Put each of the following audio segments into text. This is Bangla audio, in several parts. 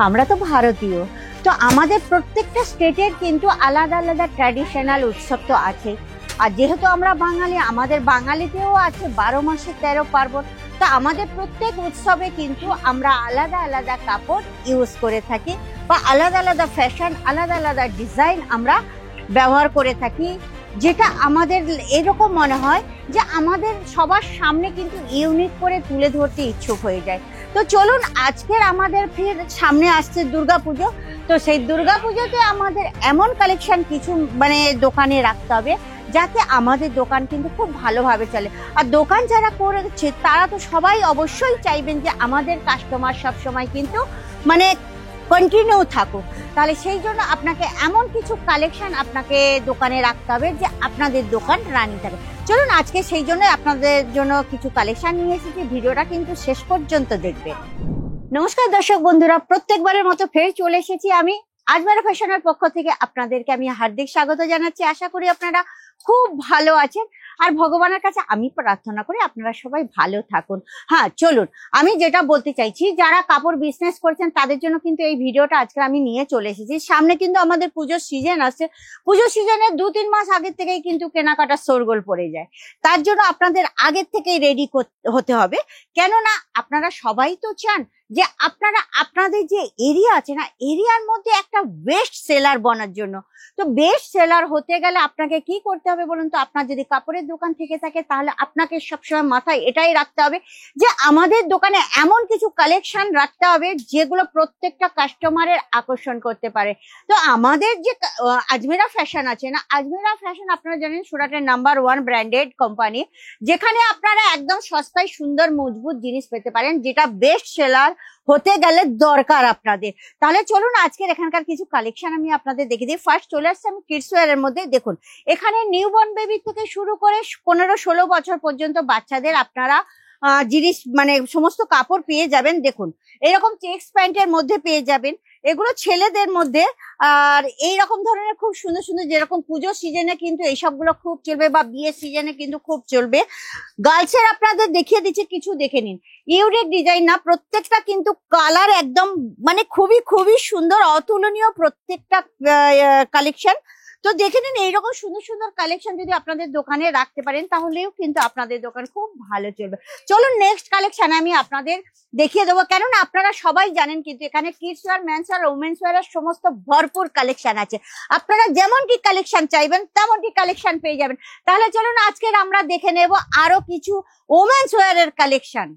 আমরা তো ভারতীয়, তো আমাদের প্রত্যেকটা স্টেটের কিন্তু আলাদা আলাদা ট্র্যাডিশনাল উৎসব তো আছে। আর যেহেতু আমরা বাঙালি, আমাদের বাঙালিতেও আছে 12 মাসে 13 পার্বণ। তো আমাদের প্রত্যেক উৎসবে কিন্তু আমরা আলাদা আলাদা কাপড় ইউজ করে থাকি, বা আলাদা আলাদা ফ্যাশন, আলাদা আলাদা ডিজাইন আমরা ব্যবহার করে থাকি, যেটা আমাদের এরকম মনে হয় যে আমাদের সবার সামনে কিন্তু ইউনিক করে তুলে ধরতে ইচ্ছুক হয়ে যায়। তো চলুন, আজকের আমাদের ফির সামনে আসছে দুর্গাপুজো। তো সেই দুর্গাপুজোতে আমাদের এমন কালেকশন কিছু দোকানে রাখতে হবে যাতে আমাদের দোকান কিন্তু খুব ভালোভাবে চলে। আর দোকান যারা করেছে তারা তো সবাই অবশ্যই চাইবেন যে আমাদের কাস্টমার সবসময় কিন্তু কন্টিনিউ থাকুক। তাহলে সেই জন্য আপনাকে এমন কিছু কালেকশন আপনাকে দোকানে রাখতে হবে যে আপনাদের দোকান রানিং থাকে। চলুন, আজকে সেই জন্য আপনাদের জন্য কিছু কালেকশন নিয়ে এসেছি, ভিডিওটা কিন্তু শেষ পর্যন্ত দেখবেন। নমস্কার দর্শক বন্ধুরা, প্রত্যেকবারের মতো ফের চলে এসেছি আমি আজমেরা ফ্যাশনের পক্ষ থেকে। আপনাদেরকে আমি হার্দিক স্বাগত জানাচ্ছি। আশা করি আপনারা খুব ভালো আছেন, আর ভগবানের কাছে আমি প্রার্থনা করি আপনারা সবাই ভালো থাকুন। হ্যাঁ, চলুন, আমি যেটা বলতে চাইছি, যারা কাপড় বিজনেস করছেন তাদের জন্য কিন্তু এই ভিডিওটা আজকে আমি নিয়ে চলে এসেছি। সামনে কিন্তু আমাদের পুজোর সিজন আসছে। পুজোর সিজনের 2-3 মাস আগের থেকেই কিন্তু কেনাকাটা শোরগোল পড়ে যায়। তার জন্য আপনাদের আগের থেকেই রেডি হতে হবে, কেননা আপনারা সবাই তো চান যে আপনাদের যে এরিয়া আছে না, এরিয়ার মধ্যে একটা বেস্ট সেলার বনার জন্য। তো বেস্ট সেলার হতে গেলে আপনাকে কি করতে হবে বলুন তো? আপনার যদি কাপড়ের দোকান থেকে থাকে তাহলে আপনাকে সবসময় মাথায় এটাই রাখতে হবে যে আমাদের দোকানে এমন কিছু কালেকশন রাখতে হবে যেগুলো প্রত্যেকটা কাস্টমারের আকর্ষণ করতে পারে। তো আমাদের যে আজমেরা ফ্যাশন আছে না, আজমেরা ফ্যাশন আপনারা জানেন সুরাটের নাম্বার 1 ব্র্যান্ডেড কোম্পানি, যেখানে আপনারা একদম সস্তায় সুন্দর মজবুত জিনিস পেতে পারেন, যেটা বেস্ট সেলার হতে গেলে দরকার আপনাদের। তাহলে চলুন, আজকের এখানকার কিছু কালেকশন আমি আপনাদের দেখে দিই। ফার্স্ট চলে আসছে আমি কিডস ওয়্যার এর মধ্যে। দেখুন, এখানে নিউবর্ন বেবি থেকে শুরু করে 15-16 বছর পর্যন্ত বাচ্চাদের আপনারা জিনিস সমস্ত কাপড় পেয়ে যাবেন। দেখুন, এরকম চেক্স প্যান্টের মধ্যে পেয়ে যাবেন, এগুলো ছেলেদের মধ্যে। আর এইরকম ধরনের খুব সুন্দর সুন্দর, যেরকম পুজোর সিজনে কিন্তু এইসবগুলো খুব চলবে, বা বিয়ের সিজনে কিন্তু খুব চলবে। গার্লসের আপনাদের দেখিয়ে দিচ্ছি, কিছু দেখে নিন। ইউনিক ডিজাইন না, প্রত্যেকটা কিন্তু কালার একদম খুবই খুবই সুন্দর, অতুলনীয় প্রত্যেকটা কালেকশন। তো দেখে নিন, এইরকম সুন্দর সুন্দর কালেকশন যদি আপনাদের দোকানে রাখতে পারেন তাহলেও কিন্তু আপনাদের দোকান খুব ভালো চলবে। চলুন, নেক্সট কালেকশন আমি আপনাদের দেখিয়ে দেবো, কেননা আপনারা সবাই জানেন কিন্তু এখানে kids wear, men's wear, women's wear সমস্ত ভরপুর কালেকশন আছে। আপনারা যেমনটি কালেকশন চাইবেন তেমনটি কালেকশন পেয়ে যাবেন। তাহলে চলুন, আজকের আমরা দেখে নেব আরো কিছু উমেন্স ওয়্যারের কালেকশন।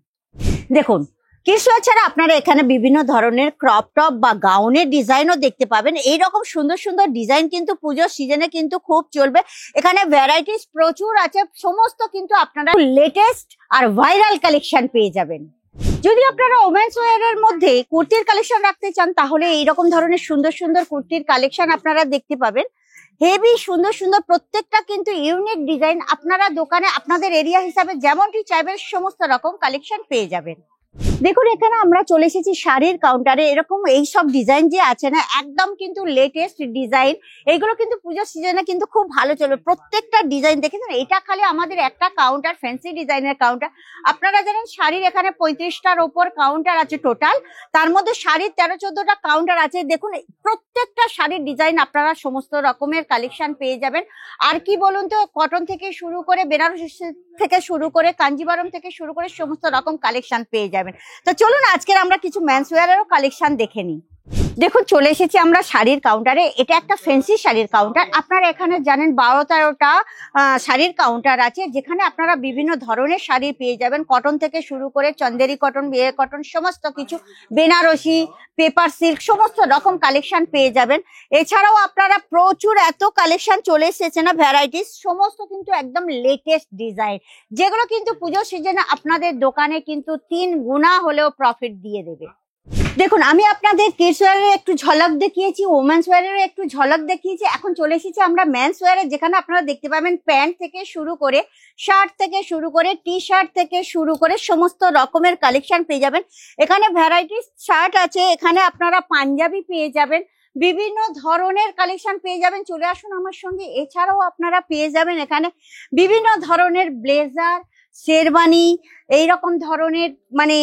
দেখুন, কিডস ওয়্যার ছাড়া আপনারা এখানে বিভিন্ন ধরনের ক্রপ টপ বা গাউনের ডিজাইনও দেখতে পাবেন। এইরকম সুন্দর সুন্দর ডিজাইন কিন্তু পুজোর সিজনে কিন্তু খুব চলবে। এখানে ভ্যারাইটিস প্রচুর আছে, সমস্ত কিন্তু আপনারা লেটেস্ট আর ভাইরাল কালেকশন পেয়ে যাবেন। যদি আপনারা ওমেন্স ওয়্যারের মধ্যে কুর্তির কালেকশন রাখতে চান তাহলে এইরকম ধরনের সুন্দর সুন্দর কুর্তির কালেকশন আপনারা দেখতে পাবেন। হেভি সুন্দর সুন্দর, প্রত্যেকটা কিন্তু ইউনিক ডিজাইন। আপনারা দোকানে আপনাদের এরিয়া হিসাবে যেমনটি চাইবেন সমস্ত রকম কালেকশন পেয়ে যাবেন। দেখুন, এখানে আমরা চলে এসেছি শাড়ির কাউন্টারে। এরকম এইসব ডিজাইন যে আছে না, একদম কিন্তু লেটেস্ট ডিজাইন। এইগুলো কিন্তু পুজোর সিজনে কিন্তু খুব ভালো চলবে। প্রত্যেকটা ডিজাইন দেখেছেন, এটা খালি আমাদের একটা কাউন্টার, ফ্যান্সি ডিজাইনের কাউন্টার। আপনারা জানেন শাড়ির এখানে 35টার ওপর কাউন্টার আছে টোটাল, তার মধ্যে শাড়ির 13-14টা কাউন্টার আছে। দেখুন, প্রত্যেকটা শাড়ির ডিজাইন আপনারা সমস্ত রকমের কালেকশন পেয়ে যাবেন। আর কি বলুন তো, কটন থেকে শুরু করে, বেনারসি থেকে শুরু করে, কাঞ্জিভারম থেকে শুরু করে সমস্ত রকম কালেকশন পেয়ে যাবেন। তো চলুন, আজকের আমরা কিছু মেন্স ওয়্যারেরও কালেকশন দেখে নিই। দেখুন, চলে এসেছি আমরা শাড়ির কাউন্টারে। এটা একটা ফ্যান্সি শাড়ির কাউন্টার। আপনারা এখানে জানেন 12-13টা শাড়ির কাউন্টার আছে, যেখানে আপনারা বিভিন্ন ধরনের শাড়ি পেয়ে যাবেন। কটন থেকে শুরু করে চন্দেরি কটন, বিয়ে কটন, সমস্ত কিছু, বেনারসি, পেপার সিল্ক, সমস্ত রকম কালেকশন পেয়ে যাবেন। এছাড়াও আপনারা প্রচুর এত কালেকশন চলে এসেছে না, ভ্যারাইটিস, সমস্ত কিন্তু একদম লেটেস্ট ডিজাইন, যেগুলো কিন্তু পুজোর সিজনে আপনাদের দোকানে কিন্তু 3 গুণা হলেও প্রফিট দিয়ে দেবে। দেখুন, আমি আপনাদের কিডস ওয়্যারের একটু ঝলক দেখিয়েছি, ওমেন্স ওয়্যারের একটু ঝলক দেখিয়েছি। এখন চলে এসেছি আমরা মেন্স ওয়্যারে, যেখানে আপনারা দেখতে পাবেন প্যান্ট থেকে শুরু করে, শার্ট থেকে শুরু করে, টি শার্ট থেকে শুরু করে সমস্ত রকমের কালেকশন পেয়ে যাবেন। এখানে ভ্যারাইটিস শার্ট আছে, এখানে আপনারা পাঞ্জাবি পেয়ে যাবেন, বিভিন্ন ধরনের কালেকশন পেয়ে যাবেন। চলে আসুন আমার সঙ্গে। এছাড়াও আপনারা পেয়ে যাবেন এখানে বিভিন্ন ধরনের ব্লেজার, শেরবানি, এইরকম ধরনের মানে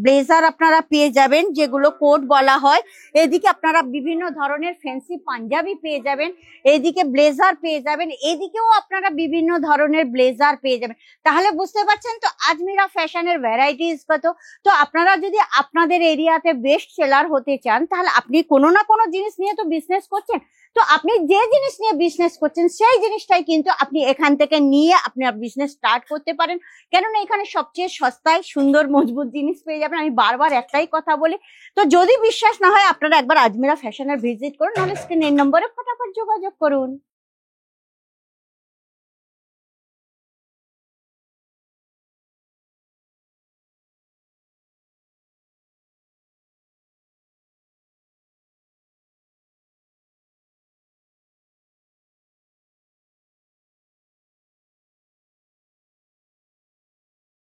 ব্লেজার আপনারা পেয়ে যাবেন, যেগুলো কোট বলা হয়। এদিকে আপনারা বিভিন্ন ধরনের ফ্যান্সি পাঞ্জাবি পেয়ে যাবেন, এদিকে ব্লেজার পেয়ে যাবেন, এদিকেও আপনারা বিভিন্ন ধরনের ব্লেজার পেয়ে যাবেন। তাহলে বুঝতে পারছেন তো আজমিরা ফ্যাশনের ভ্যারাইটিস কত। তো আপনারা যদি আপনাদের এরিয়াতে বেস্ট সেলার হতে চান, তাহলে আপনি কোনো না কোনো জিনিস নিয়ে তো বিজনেস করছেন। তো আপনি যে জিনিস নিয়ে বিজনেস করছেন সেই জিনিসটাই কিন্তু আপনি এখান থেকে নিয়ে আপনার বিজনেস স্টার্ট করতে পারেন। কেননা এখানে সবচেয়ে সস্তায় সুন্দর মজবুত জিনিস পেয়ে যাবেন। আমি বারবার একটাই কথা বলি। তো যদি বিশ্বাস না হয় আপনারা একবার আজমিরা ফ্যাশনের ভিজিট করুন, নাহলে স্ক্রিনের নম্বরে ফটাফট যোগাযোগ করুন।